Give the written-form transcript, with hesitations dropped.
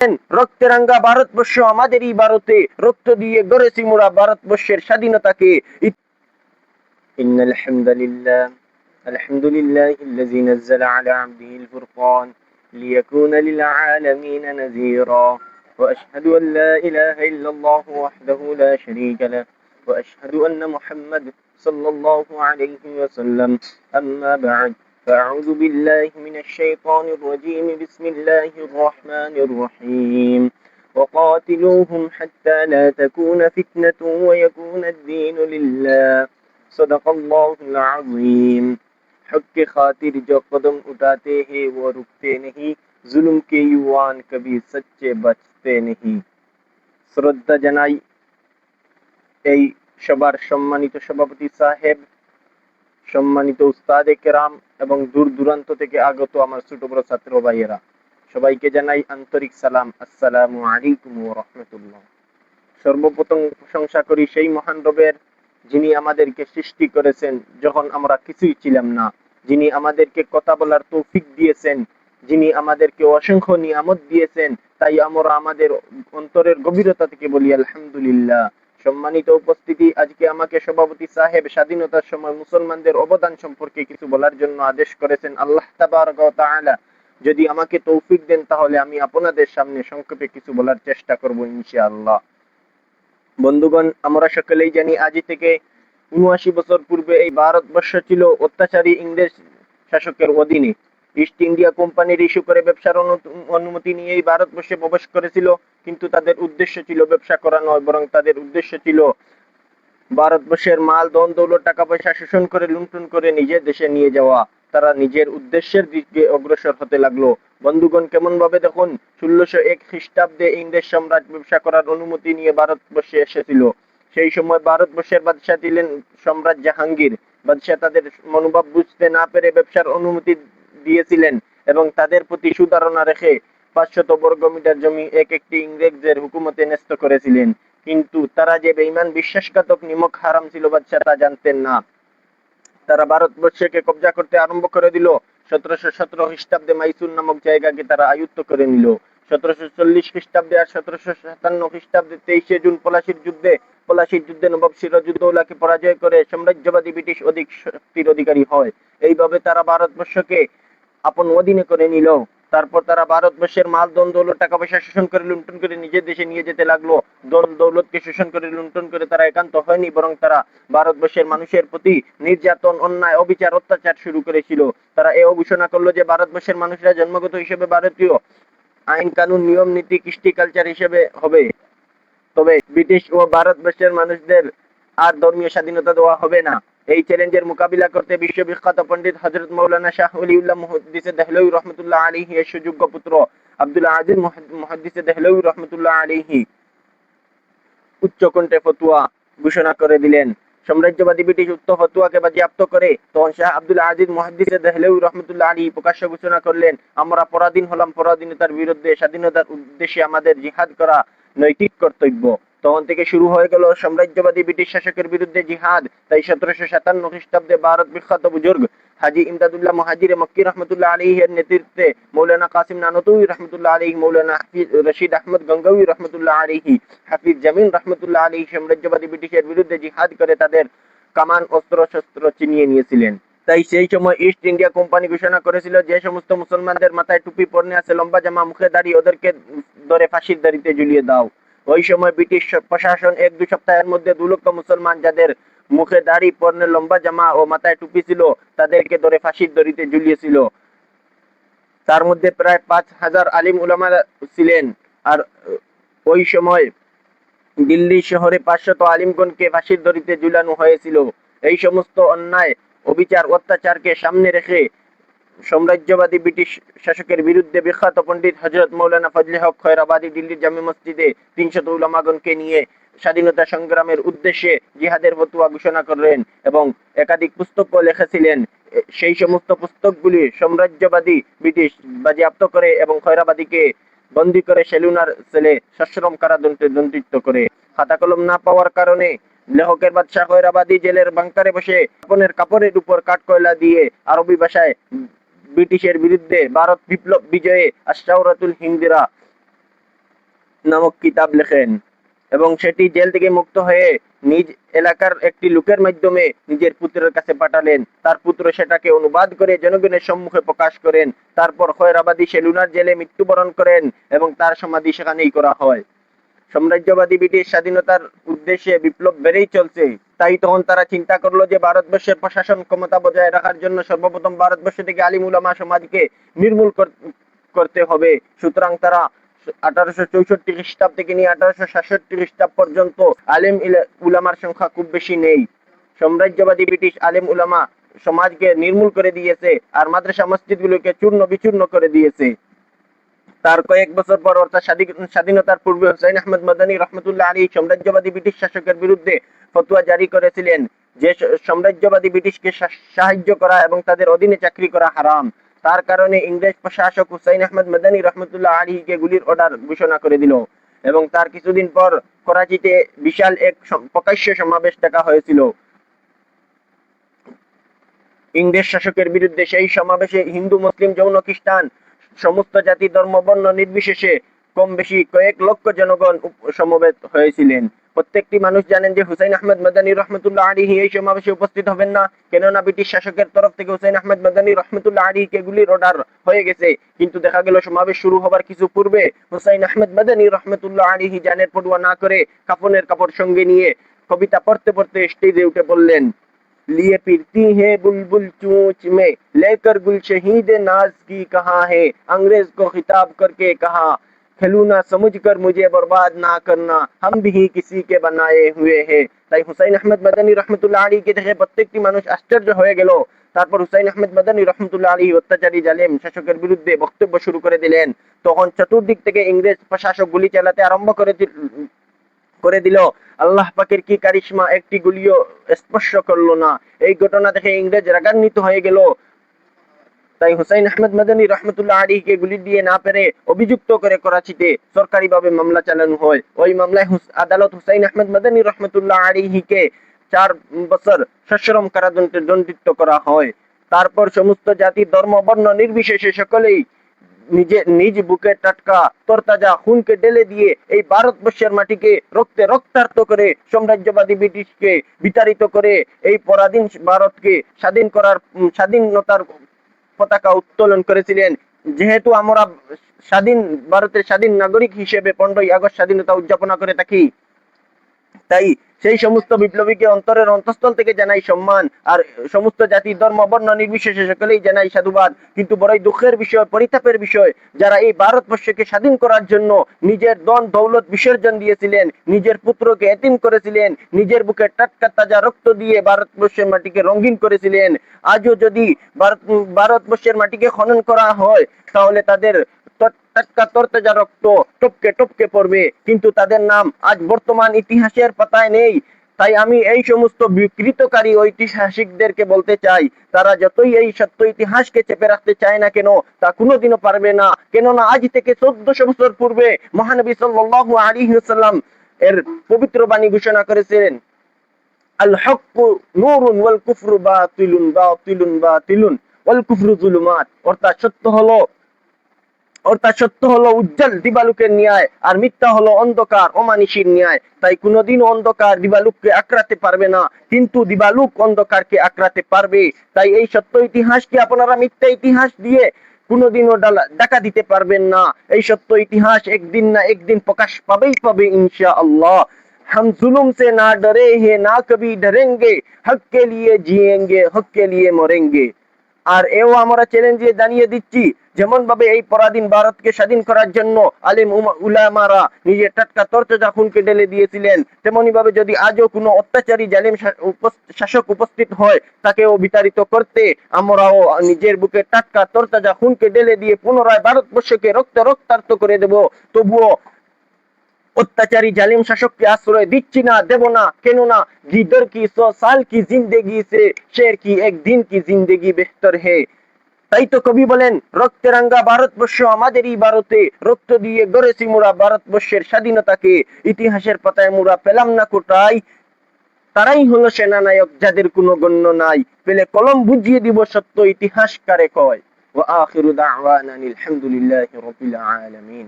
রক্তেরাঙ্গা ভারতবর্ষ আমাদেরই ভারতে রক্ত দিয়ে গড়েছি মোরা ভারতবর্ষের স্বাধীনতাকে। ইন্নাল হামদুলিল্লাহ আলহামদুলিল্লাহিল্লাযী নাযালা আলা আবদিহিল ফুরকান লিয়াকুনা লিল আলামিনা নাযীরা ওয়া আশহাদু আন লা ইলাহা ইল্লাল্লাহু ওয়াহদাহু লা শারীকা লাহু ওয়া আশহাদু আন্না মুহাম্মাদান সাল্লাল্লাহু আলাইহি ওয়া সাল্লাম। আম্মা বা'দ فأعوذ بالله من الشيطان الرجيم. بسم الله الرحمن الرحيم. وقاتلوهم حتى لا تكون فتنة ويكون الدين لله. صدق الله العظيم. حق के खातिर जो कदम उठाते हैं वो रुकते नहीं, जुल्म के युवान कभी सच्चे बचते नहीं। শ্রদ্ধা জানাই এই সবার সম্মানিত সভাপতি সাহেব, সম্মানিত উস্তাদে কেরাম এবং দূর দূরান্ত থেকে আগত আমার ছোট বড় ছাত্র ভাইয়েরা, সবাইকে জানাই আন্তরিক সালাম। আসসালামু আলাইকুম ওয়া রাহমাতুল্লাহ। সর্বপ্রথম প্রশংসা করি সেই মহান রবের, যিনি আমাদেরকে সৃষ্টি করেছেন যখন আমরা কিছুই ছিলাম না, যিনি আমাদেরকে কথা বলার তৌফিক দিয়েছেন, যিনি আমাদেরকে অসংখ্য নিয়ামত দিয়েছেন। তাই আমরা আমাদের অন্তরের গভীরতা থেকে বলি আলহামদুলিল্লাহ। সম্মানিত উপস্থিতি, আজকে আমাকে সভাপতি সাহেব স্বাধীনতার সময় মুসলমানদের অবদান সম্পর্কে কিছু বলার জন্য আদেশ করেছেন আল্লাহ তাবারক ওয়া তাআলা। যদি আমাকে তৌফিক দেন তাহলে আমি আপনাদের সামনে সংক্ষেপে কিছু বলার চেষ্টা করব ইনশাআল্লাহ। বন্ধুগণ, আমরা সকলেই জানি আজ থেকে ৭৯ বছর পূর্বে এই ভারতবর্ষ ছিল অত্যাচারী ইংরেজ শাসকের অধীনে। ইস্ট ইন্ডিয়া কোম্পানির ইস্যু করে ব্যবসার অনুমতি নিয়ে এই ভারতবর্ষে প্রবেশ করেছিল, কিন্তু তাদের উদ্দেশ্য ছিল ব্যবসা করা নয়, বরং তাদের উদ্দেশ্য ছিল ভারতবর্ষের মাল ধন দৌলত টাকা পয়সা শোষণ করে লুণ্ঠন করে নিজের দেশে নিয়ে যাওয়া। তারা নিজের উদ্দেশ্যের দিকে অগ্রসর হতে লাগলো। বন্ধুগণ, কেমন ভাবে দেখুন, ১৬০১ খ্রিস্টাব্দে ইংরেজ সম্রাট ব্যবসা করার অনুমতি নিয়ে ভারতবর্ষে এসেছিল। সেই সময় ভারতবর্ষের বাদশাহ ছিলেন সম্রাট জাহাঙ্গীর। বাদশাহ তাদের মনোভাব বুঝতে না পেরে ব্যবসার অনুমতি দিয়েছিলেন এবং তাদের প্রতি সুধারণা রেখে ৫০০ বর্গমিটার জমি এক একটি ইংরেজদের হুকুমতে ন্যস্ত করেছিলেন। কিন্তু তারা যে বেঈমান বিশ্বাসঘাতক নিমক হারাম ছিল বাদশাহ তা জানতেন না। তারা ভারতবর্ষকে কবজা করতে আরম্ভ করে দিল। ১৭১৭ খ্রিস্টাব্দে মাইসুর নামক জায়গাকে তারা আয়ত্ত করে নিল। ১৭৪০ খ্রিস্টাব্দে আর ১৭৫৭ খ্রিস্টাব্দে ২৩শে জুন পলাশির যুদ্ধে নবাব সিরাজউদ্দৌলাকে পরাজয় করে সাম্রাজ্যবাদী ব্রিটিশ অধিক শক্তির অধিকারী হয়। এইভাবে তারা ভারতবর্ষকে আপন অধীনে করে নিল। তারপর তারা ভারতবর্ষের মাল ধন দৌলত টাকা পয়সা শোষণ করে লুণ্ঠন করে নিজের দেশে নিয়ে যেতে লাগলো। ধন দৌলতকে শোষণ করে লুণ্ঠন করে তারা একান্ত হয়নি, বরং তারা ভারতবর্ষের মানুষের প্রতি নির্যাতন, অন্যায়, অবিচার, অত্যাচার শুরু করেছিল। তারা এও ঘোষণা করলো যে ভারতবর্ষের মানুষরা জন্মগত হিসেবে ভারতীয়, আইন কানুন নিয়ম নীতি কৃষ্টি কালচার হিসেবে হবে, তবে ব্রিটিশ ও ভারতবর্ষের মানুষদের আর ধর্মীয় স্বাধীনতা দেওয়া হবে না। এই চ্যালেঞ্জের মোকাবিলা করতে বিশ্ববিখ্যাত পণ্ডিত হযরত মাওলানা শাহ ওলিউল্লাহ মুহাদ্দিসে দেহলভী রহমাতুল্লাহ আলাইহি এর সুযোগ্য পুত্র আব্দুল আজিজ মুহাদ্দিসে দেহলভী রহমাতুল্লাহ আলাইহি উচ্চকণ্ঠে ফতোয়া ঘোষণা করে দিলেন। সাম্রাজ্যবাদী ব্রিটিশ উক্ত ফতোয়াকে বাজেয়াপ্ত করে তখন শাহ আব্দুল আজিজ মুহাদ্দিসে দেহলভী রহমাতুল্লাহ আলাইহি প্রকাশ্য ঘোষণা করলেন, আমরা পরাধীন হলাম, পরাধীনতার বিরুদ্ধে স্বাধীনতার উদ্দেশ্যে আমাদের জিহাদ করা নৈতিক কর্তব্য। তখন থেকে শুরু হয়ে গেল সাম্রাজ্যবাদী ব্রিটিশ শাসকের বিরুদ্ধে জিহাদ। তাই ১৭৫৭ খ্রিস্টাব্দে ভারত বিখ্যাত বুজুর্গ হাজী ইমদাদুল্লাহ মুহাজিরে মক্কি রহমতুল্লাহ আলাইহি এর নেতৃত্বে মৌলানা কাসিম নানতুই রহমতুল্লাহ আলাইহি, মৌলানা রশিদ আহমদ গঙ্গোই রহমতুল্লাহ আলাইহি, হাফিজ জামিল রহমতুল্লাহ আলাইহি সাম্রাজ্যবাদী ব্রিটিশের বিরুদ্ধে জিহাদ করে তাদের কামান অস্ত্র শস্ত্র ছিনিয়ে নিয়েছিলেন। তাই সেই সময় ইস্ট ইন্ডিয়া কোম্পানি ঘোষণা করেছিল, যে সমস্ত মুসলমানদের মাথায় টুপি পরনে আছে, লম্বা জামা, মুখে দাড়ি, ওদেরকে ধরে ফাঁসির দড়িতে ঝুলিয়ে দাও। ওই সময় ব্রিটিশ প্রশাসন ১-২ সপ্তাহের মধ্যে ২ লক্ষ মুসলমান যাদের মুখে দাড়ি, পরনে লম্বা জামা ও মাথায় টুপি ছিল তাদেরকে ধরে ফাঁসির দড়িতে ঝুলিয়েছিল। তার মধ্যে প্রায় ৫,০০০ আলিম উলামা ছিলেন। আর ওই সময় দিল্লি শহরে ৫০০ আলিমগণকে ফাঁসির দড়িতে ঝুলানো হয়েছিল। এই সমস্ত অন্যায়, অবিচার, অত্যাচারকে সামনে রেখে সাম্রাজ্যবাদী ব্রিটিশ শাসকের বিরুদ্ধে বিখ্যাত পণ্ডিত হযরত মাওলানা ফজলে হক খয়রাবাদী দিল্লির জামে মসজিদে ৩০০ উলামাগণকে নিয়ে স্বাধীনতা সংগ্রামের উদ্দেশ্যে জিহাদের ফতোয়া ঘোষণা করলেন এবং একাধিক পুস্তকও লিখেছিলেন। সেই সমস্ত পুস্তকগুলি সাম্রাজ্যবাদী ব্রিটিশ বাজেয়াপ্ত করে এবং খয়রাবাদীকে বন্দী করে সেলুনার সেলে সশ্রম কারাদণ্ডে দণ্ডিত করে। খাতা কলম না পাওয়ার কারণে লেখকের বাদশাহ খয়রাবাদী জেলের বাংকারে বসে আপনের কাপড়ের উপর কাঠকয়লা দিয়ে আরবি ভাষায় ব্রিটিশের বিরুদ্ধে ভারত বিপ্লব বিজয়ে আশরাতুল হিন্দিরা নামক কিতাব লেখেন এবং সেটি জেল থেকে মুক্ত হয়ে নিজ এলাকার একটি লোকের মাধ্যমে নিজের পুত্রের কাছে পাঠালেন। তার পুত্র সেটাকে অনুবাদ করে জনগণের সম্মুখে প্রকাশ করেন। তারপর খয়রাবাদী সেলুনার জেলে মৃত্যুবরণ করেন এবং তার সমাধি সেখানেই করা হয়। সাম্রাজ্যবাদী ব্রিটিশ স্বাধীনতার উদ্দেশ্যে বিপ্লব বেড়েই চলছে। তাই তখন তারা চিন্তা করলো যে ভারতবর্ষের প্রশাসন ক্ষমতা বজায় রাখার জন্য সর্বপ্রথম ভারতবর্ষ থেকে আলিম উলামা সমাজকে নির্মূল করতে হবে। সুতরাং তারা 1864 খ্রিস্টাব্দ থেকে নিয়ে 1867 খ্রিস্টাব্দ পর্যন্ত আলেম উলামার সংখ্যা খুব বেশি নেই। সাম্রাজ্যবাদী ব্রিটিশ আলেম উলামা সমাজকে নির্মূল করে দিয়েছে আর মাদ্রাসা মসজিদগুলোকে চূর্ণ বিচূর্ণ করে দিয়েছে। তার কয়েক বছর পর অর্থাৎ স্বাধীনতার পূর্বে হুসাইন আহমদ মাদানী রহমতুল্লাহ আলী সাম্রাজ্যবাদী ব্রিটিশ শাসকের বিরুদ্ধে ফতোয়া জারি করেছিলেন যে সাম্রাজ্যবাদী ব্রিটিশকে সাহায্য করা এবং তাদের অধীনে চাকরি করা হারাম। তার কারণে ইংরেজ প্রশাসক হুসাইন আহমদ মাদানী রহমতুল্লাহ আলীকে গুলির অর্ডার ঘোষণা করে দিল এবং তার কিছুদিন পর করাচিতে বিশাল এক প্রকাশ্য সমাবেশ ডাকা হয়েছিল ইংরেজ শাসকের বিরুদ্ধে। সেই সমাবেশে হিন্দু, মুসলিম, জৈন, খ্রিস্টান সমস্ত জাতি, ধর্ম, বর্ণ নির্বিশেষে কম বেশি কয়েক লক্ষ জনগণ সমবেত হয়েছিলেন। প্রত্যেকটি মানুষ জানেন যে হুসাইন আহমদ মাদানী রহমতুল্লাহ আলীহি এই সমাবেশে উপস্থিত হবেন না, কেননা ব্রিটিশ শাসকের তরফ থেকে হুসাইন আহমদ মাদানী রহমতুল্লাহ আলীকে গুলির অর্ডার হয়ে গেছে। কিন্তু দেখা গেল সমাবেশ শুরু হবার কিছু পূর্বে হুসাইন আহমদ মাদানী রহমতুল্লাহ আলীহি জানের পড়ুয়া না করে কাফনের কাপড় সঙ্গে নিয়ে কবিতা পড়তে পড়তে স্টেজে উঠে বললেন, लिए फिरती है बुलबुल चोंच में, लेकर गुल शहीद नाज की कहाँ है, अंग्रेज को खिताब करके कहा, खेलूना समझ कर मुझे बर्बाद ना करना, हम भी किसी के बनाए हुए हैं। তাই হুসাইন আহমদ মাদানী রহমতুল্লাহ আলীকে দেখে প্রত্যেকটি মানুষ আশ্চর্য হয়ে গেল। তারপর হুসাইন আহমদ মাদানী রহমতুল্লাহ আলী অত্যাচারী জালেম শাসকের বিরুদ্ধে বক্তব্য শুরু করে দিলেন। তখন চতুর্দিক থেকে ইংরেজ প্রশাসক গুলি চালাতে আরম্ভ করে দিল। আল্লাহ পাকের কি কারিশমা, একটি গুলিও স্পর্শ করলো না। এই ঘটনা দেখে ইংরেজ রাগান্বিত হয়ে গেল। তাই হুসাইন আহমদ মাদানী রহমতুল্লাহ আলীকে গুলি দিয়ে না পেরে অভিযুক্ত করে করাচিতে সরকারিভাবে মামলা চালানো হয়। ওই মামলায় আদালত হুসাইন আহমদ মাদানী রহমতুল্লাহ আলীকে 4 বছর সশ্রম কারাদণ্ডে দণ্ডিত করা হয়। তারপর সমস্ত জাতি, ধর্ম, বর্ণ নির্বিশেষে সকলেই নিজ বুকে টাটকা তরতাজা খুনকে ঢেলে দিয়ে এই ভারতবর্ষের মাটিকে রক্তে রক্তাক্ত করে সাম্রাজ্যবাদী ব্রিটিশকে বিতাড়িত করে এই পরাধীন ভারতকে স্বাধীনতার পতাকা উত্তোলন করেছিলেন। যেহেতু আমরা স্বাধীন ভারতের স্বাধীন নাগরিক হিসেবে 15ই আগস্ট স্বাধীনতা উদযাপন করে থাকি, তাই সেই সমস্ত বিপ্লবীকে অন্তরের অন্তঃস্থল থেকে জানাই সম্মান, আর সমস্ত জাতি, ধর্ম, বর্ণ নির্বিশেষে সকলেই জানাই সাধুবাদ। কিন্তু বড়ই দুঃখের বিষয়, পরিতাপের বিষয়, যারা এই ভারতবর্ষকে স্বাধীন করার জন্য নিজের ধন দৌলত বিসর্জন দিয়েছিলেন, নিজের পুত্রকে এতিম করেছিলেন, নিজের বুকে টাটকা তাজা রক্ত দিয়ে ভারতবর্ষের মাটিকে রঙিন করেছিলেন, আজও যদি ভারতবর্ষের মাটিকে খনন করা হয় তাহলে তাদের টাটকা তরতাজা রক্ত টপকে টপকে পড়বে, কিন্তু তাদের নাম আজ বর্তমান ইতিহাসের পাতায় নেই। তাই আমি এই সমস্ত বিকৃতকারী ঐতিহাসিকদেরকে বলতে চাই, তারা যতই এই সত্য ইতিহাসকে চেপে রাখতে চায় না কেন, তা কোনোদিনও পারবে না। কেননা আজ থেকে 1400 বছর পূর্বে মহানবী সাল্লাল্লাহু আলাইহি ওয়াসাল্লাম এর পবিত্র বাণী ঘোষণা করেছিলেন, আল হক্কু নূরুন ওয়াল কুফরু বাতিলুন বাতিলুন বাতিলুন ওয়াল কুফরু যুলুমাত। সত্য হলো উজ্জ্বল দিবালোকের ন্যায়, আর মিথ্যা হলো অন্ধকার অমানিসির ন্যায়। তাই কোনোদিন অন্ধকার দিবালোককে আঁকড়াতে পারবে না, কিন্তু দিবালোক অন্ধকারকে আঁকড়াতে পারবে। তাই এই সত্য ইতিহাসকে আপনারা মিথ্যা ইতিহাস দিয়ে কোনোদিনও ঢাকা দিতে পারবেন না। এই সত্য ইতিহাস একদিন না একদিন প্রকাশ পাবেই পাবে ইনশাআল্লাহ। हम जुल्म से ना डरे हैं ना कभी डरेंगे, हक के लिए जिएंगे हक के लिए मरेंगे। আর এও আমরা চ্যালেঞ্জ দিয়ে জানিয়ে দিচ্ছি, যেমন ভাবে এই পরাধীন ভারতকে স্বাধীন করার জন্য আলেম উলামারা নিজের টাটকা তরতাজা খুনকে ঢেলে দিয়েছিলেন, তেমনি ভাবে যদি আজও কোনো অত্যাচারী জালেম শাসক উপস্থিত হয়, তাকেও বিতাড়িত করতে আমরাও নিজের বুকে টাটকা তরতাজা খুনকে ঢেলে দিয়ে পুনরায় ভারতবর্ষকে রক্তে রক্তাক্ত করে দেব। তবুও अत्याचारी जालिम शासक के आश्रय दिच्छी ना, देव ना, केनना गिदर की 100 साल की जिंदगी से शेर की एक दिन की जिंदगी बेहतर है। তাই তো কবি বলেন, রক্তে রাঙ্গা ভারতবর্ষ আমাদেরই ভারতে, রক্ত দিয়ে গড়েছি মোরা ভারতবর্ষের স্বাধীনতাকে, ইতিহাসের পাতায় মোরা পেলাম না কোটায়, তারাই হলো সেনানায়ক যাদের কোনো গণ্য নাই, পেলে কলম বুঝিয়ে দিব সত্য ইতিহাস কারে কয়। ওয়া আখিরু দাওয়ানা আলহামদুলিল্লাহি রাব্বিল আলামিন।